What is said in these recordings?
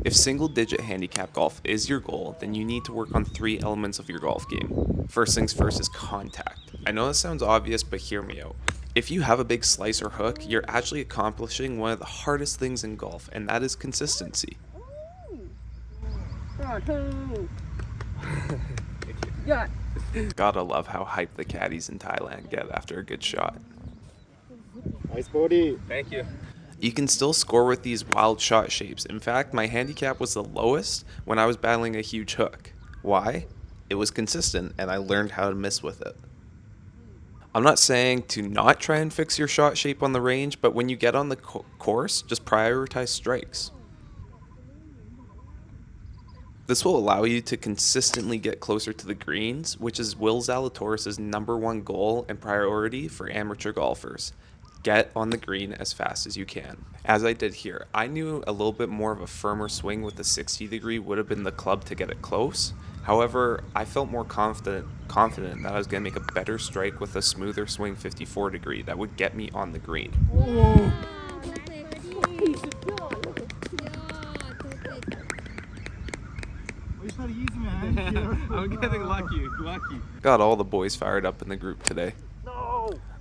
If single-digit handicap golf is your goal, then you need to work on 3 elements of your golf game. First things first is contact. I know this sounds obvious, but hear me out. If you have a big slice or hook, you're actually accomplishing one of the hardest things in golf, and that is consistency. Gotta love how hyped the caddies in Thailand get after a good shot. Nice body. Thank you. You can still score with these wild shot shapes. In fact, my handicap was the lowest when I was battling a huge hook. Why? It was consistent and I learned how to miss with it. I'm not saying to not try and fix your shot shape on the range, but when you get on the course, just prioritize strikes. This will allow you to consistently get closer to the greens, which is Will Zalatoris' #1 goal and priority for amateur golfers. Get on the green as fast as you can. As I did here, I knew a little bit more of a firmer swing with the 60 degree would have been the club to get it close. However, I felt more confident that I was going to make a better strike with a smoother swing 54 degree that would get me on the green. I'm getting lucky. Got all the boys fired up in the group today.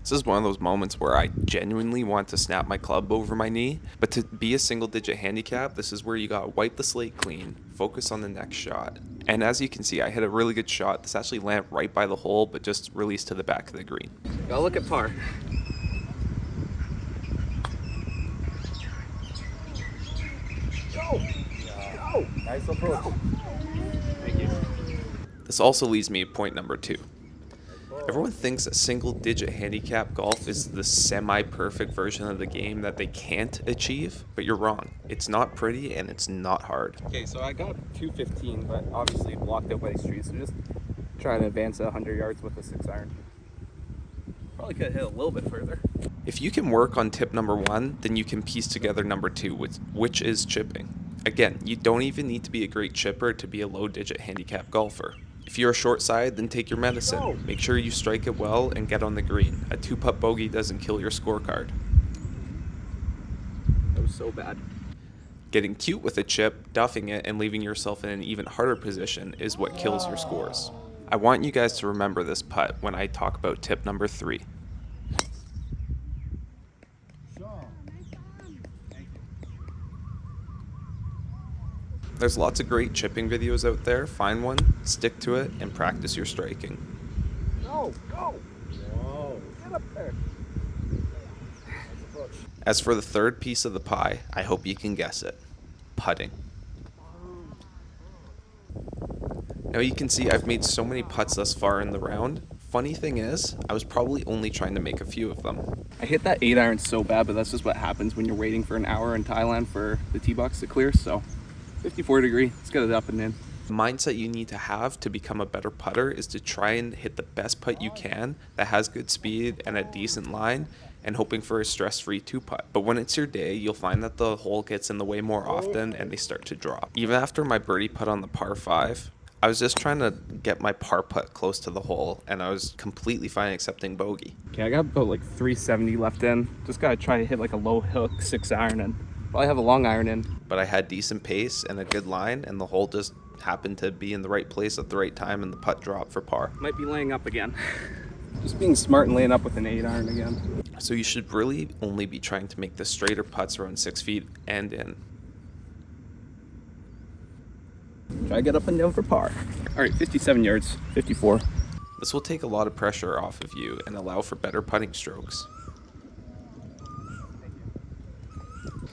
This is one of those moments where I genuinely want to snap my club over my knee, but to be a single-digit handicap, this is where you gotta wipe the slate clean, focus on the next shot. And as you can see, I hit a really good shot. This actually landed right by the hole, but just released to the back of the green. Gotta look at par. Go! Nice approach. Thank you. This also leads me to point number 2. Everyone thinks that single-digit handicap golf is the semi-perfect version of the game that they can't achieve, but you're wrong. It's not pretty and it's not hard. Okay, so I got 215, but obviously blocked out by the street, so just trying to advance 100 yards with a 6-iron. Probably could have hit a little bit further. If you can work on tip number 1, then you can piece together number 2, which is chipping. Again, you don't even need to be a great chipper to be a low-digit handicap golfer. If you're a short side, then take your medicine. Make sure you strike it well and get on the green. A 2-putt bogey doesn't kill your scorecard. That was so bad. Getting cute with a chip, duffing it, and leaving yourself in an even harder position is what kills your scores. I want you guys to remember this putt when I talk about tip number 3. There's lots of great chipping videos out there. Find one, stick to it, and practice your striking. Go! Whoa. Get up there. As for the third piece of the pie, I hope you can guess it. Putting. Now you can see I've made so many putts thus far in the round. Funny thing is, I was probably only trying to make a few of them. I hit that 8-iron so bad, but that's just what happens when you're waiting for an hour in Thailand for the tee box to clear, so 54 degree, let's get it up and in. The mindset you need to have to become a better putter is to try and hit the best putt you can that has good speed and a decent line, and hoping for a stress-free 2-putt. But when it's your day, you'll find that the hole gets in the way more often and they start to drop. Even after my birdie putt on the par 5, I was just trying to get my par putt close to the hole, and I was completely fine accepting bogey. Okay, I got about like 370 left in. Just gotta try to hit like a low hook 6-iron and probably have a long iron in. But I had decent pace and a good line, and the hole just happened to be in the right place at the right time, and the putt dropped for par. Might be laying up again. Just being smart and laying up with an 8-iron again. So you should really only be trying to make the straighter putts around 6 feet and in. Try to get up and down for par. All right, 57 yards, 54. This will take a lot of pressure off of you and allow for better putting strokes.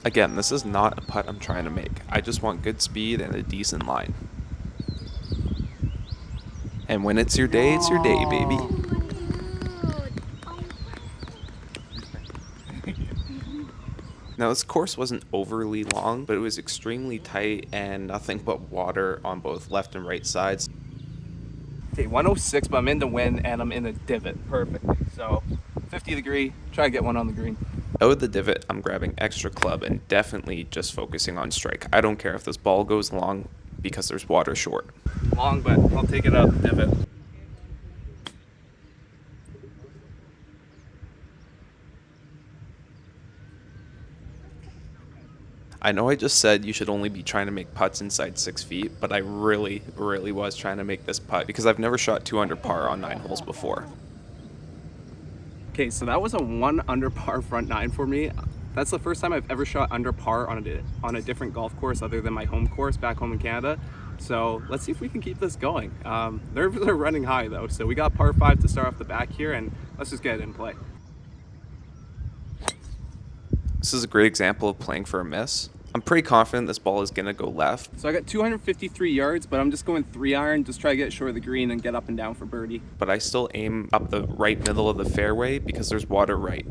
Again, this is not a putt I'm trying to make. I just want good speed and a decent line. And when it's your day, baby. Now this course wasn't overly long, but it was extremely tight and nothing but water on both left and right sides. Okay, 106, but I'm in the wind and I'm in the divot perfectly. So 50 degree, try to get one on the green. Out of the divot, I'm grabbing extra club and definitely just focusing on strike. I don't care if this ball goes long because there's water short. Long, but I'll take it out the divot. I know I just said you should only be trying to make putts inside 6 feet, but I really, really was trying to make this putt because I've never shot 2 under par on 9 holes before. Okay, so that was a 1 under par front 9 for me. That's the first time I've ever shot under par on a different golf course other than my home course back home in Canada. So let's see if we can keep this going. Nerves are running high though, so we got par 5 to start off the back here, and let's just get it in play. This is a great example of playing for a miss. I'm pretty confident this ball is going to go left, So I got 253 yards, but I'm just going 3-iron, just try to get short of the green and get up and down for birdie. but I still aim up the right middle of the fairway because there's water right.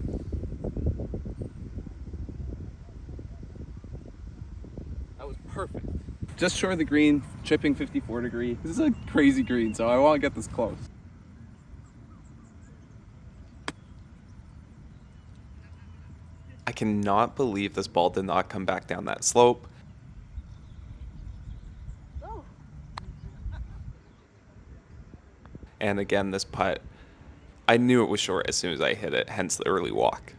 That was perfect. Just short of the green, chipping 54 degree. This is a crazy green, so I want to get this close. I cannot believe this ball did not come back down that slope. And again, this putt, I knew it was short as soon as I hit it, hence the early walk.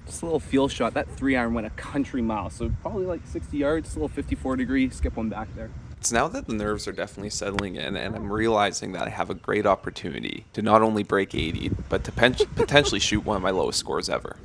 Just a little feel shot. That 3-iron went a country mile, so probably like 60 yards, a little 54 degree, skip one back there. It's now that the nerves are definitely settling in and I'm realizing that I have a great opportunity to not only break 80, but to potentially shoot one of my lowest scores ever.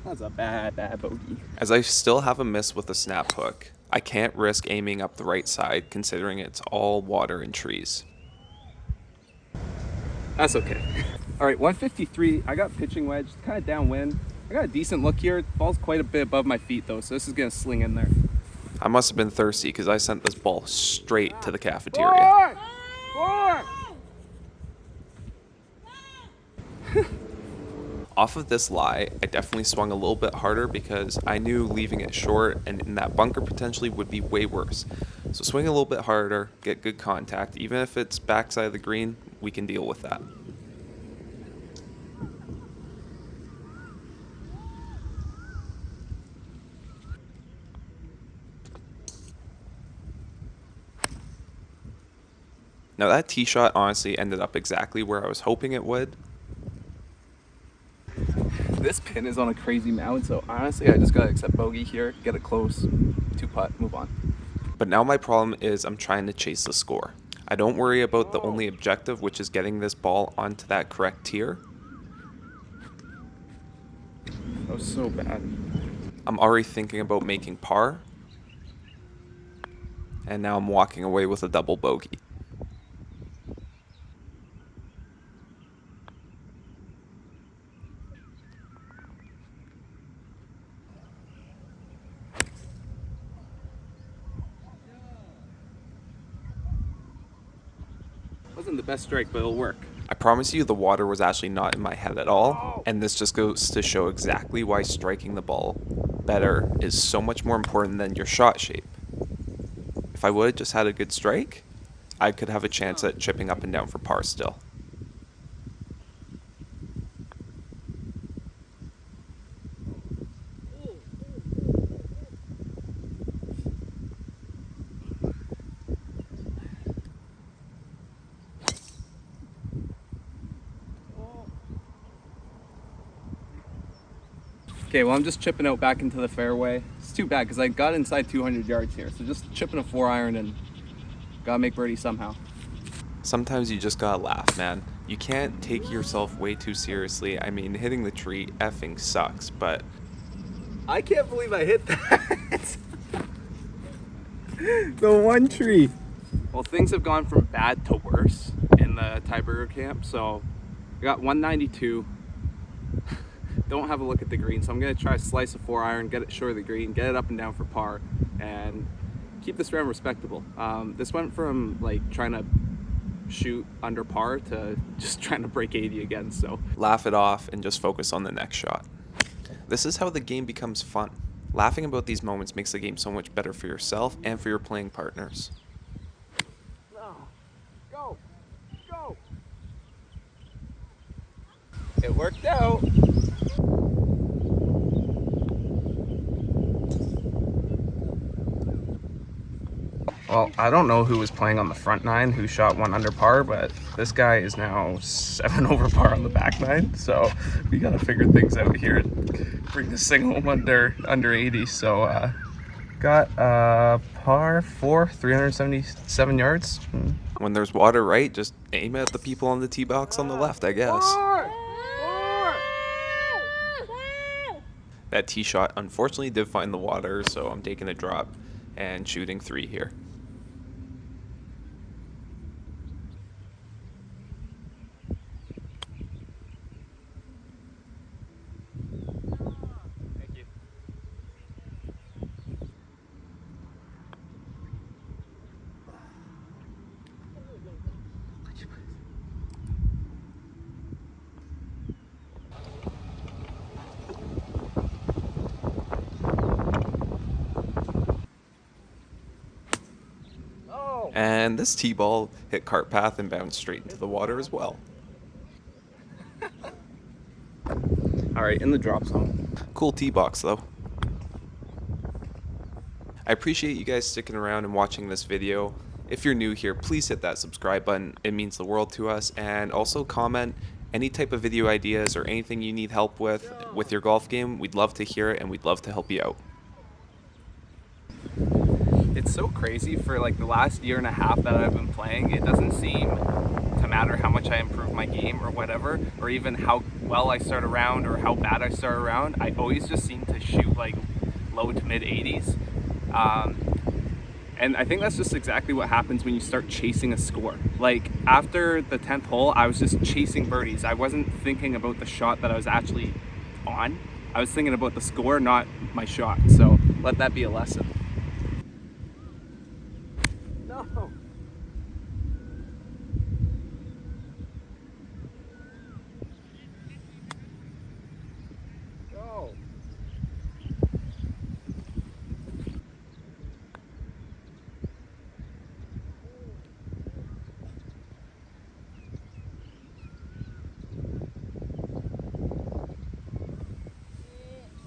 That's a bad bogey. As I still have a miss with the snap hook, I can't risk aiming up the right side considering it's all water and trees. That's okay. All right, 153. I got pitching wedge, kind of downwind. I got a decent look here. Ball's quite a bit above my feet though, so this is gonna sling in there. I must have been thirsty because I sent this ball straight to the cafeteria. Off of this lie, I definitely swung a little bit harder because I knew leaving it short and in that bunker potentially would be way worse. So swing a little bit harder, get good contact. Even if it's backside of the green, we can deal with that. Now that tee shot honestly ended up exactly where I was hoping it would. This pin is on a crazy mound, so honestly, I just gotta accept bogey here, get it close, 2-putt, move on. But now my problem is I'm trying to chase the score. I don't worry about the only objective, which is getting this ball onto that correct tier. That was so bad. I'm already thinking about making par. And now I'm walking away with a double bogey. Wasn't the best strike, but it'll work. I promise you the water was actually not in my head at all, and this just goes to show exactly why striking the ball better is so much more important than your shot shape. If I would have just had a good strike, I could have a chance at chipping up and down for par still. Okay, well, I'm just chipping out back into the fairway. It's too bad because I got inside 200 yards here, so just chipping a 4-iron and gotta make birdie somehow. Sometimes you just gotta laugh, man. You can't take yourself way too seriously. I mean, hitting the tree effing sucks, but I can't believe I hit that. The one tree. Well, things have gone from bad to worse in the tiebreaker camp. So I got 192. Don't have a look at the green, so I'm gonna try to slice a 4-iron, get it short of the green, get it up and down for par, and keep this round respectable. This went from like trying to shoot under par to just trying to break 80 again. So laugh it off and just focus on the next shot. This is how the game becomes fun. Laughing about these moments makes the game so much better for yourself and for your playing partners. No. Go. Go. It worked out. Well, I don't know who was playing on the front nine who shot 1 under par, but this guy is now 7 over par on the back nine. So we got to figure things out here and bring this thing home under 80. So got par 4, 377 yards. When there's water right, just aim at the people on the tee box on the left, I guess. Four. That tee shot unfortunately did find the water, so I'm taking a drop and shooting 3 here. Thank you. No. And this tee ball hit cart path and bounced straight into the water as well. All right, in the drop zone. Cool tee box though. I appreciate you guys sticking around and watching this video. If you're new here, please hit that subscribe button. It means the world to us. And also comment any type of video ideas or anything you need help with your golf game. We'd love to hear it and we'd love to help you out. It's so crazy for like the last year and a half that I've been playing. It doesn't seem to matter how much I improve my game or whatever, or even how well I start a round or how bad I start a round. I always just seem to shoot like low to mid 80s. And I think that's just exactly what happens when you start chasing a score. Like after the 10th hole, I was just chasing birdies. I wasn't thinking about the shot that I was actually on. I was thinking about the score, not my shot. So let that be a lesson.